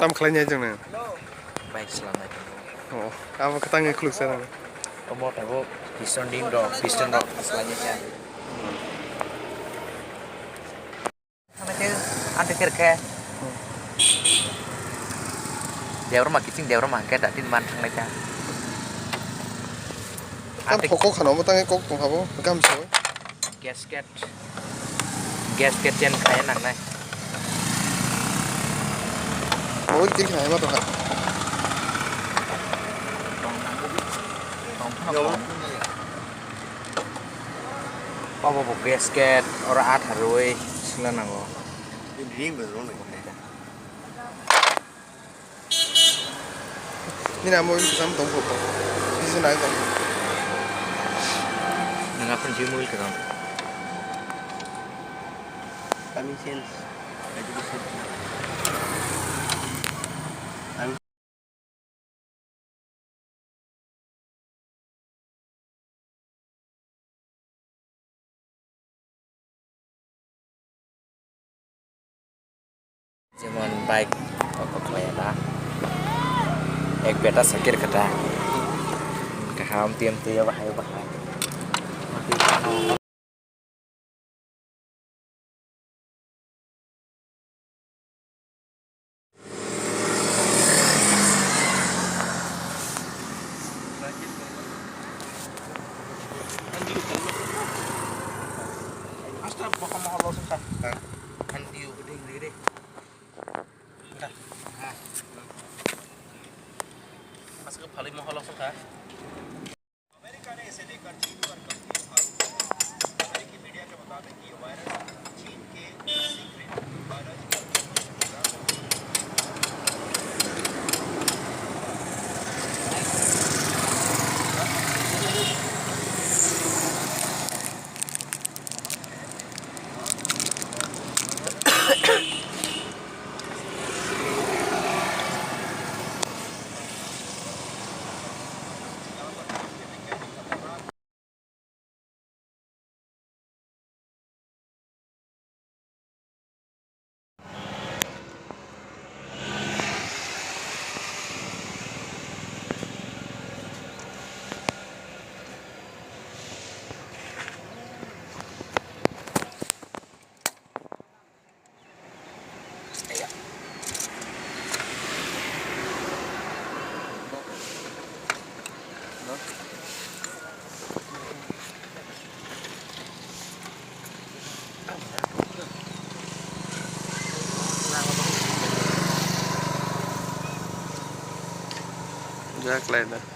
tam khlainya jongna bike selamai oh abo katange khuluksa na tomo tabo piston dim ro piston ro selanya cha ana ke ante kerke deवर मा के दाटिन मान थांनाय cha tam phoko khano mo tange kok tong habo gam saw gasket chen kaya nang nai oh kin khai ma to ha Papa bo gasket ora at haroi sila nango ring ba ro ni na mo sam tong phoko bisu na ko nanga pun jimul ka ron coming sales Cuman baik pokok leda ek beta sakir kata kaham tiam tiam bahaya Asta baka mahalo sa andiu gedeng diri masuk ke paling mahal langsung kan? America ने इसे लेकर चीन पर गंभीर आरोप अमेरिकी media के मुताबिक ये वायरस चीन के secret biological Jack lain dah.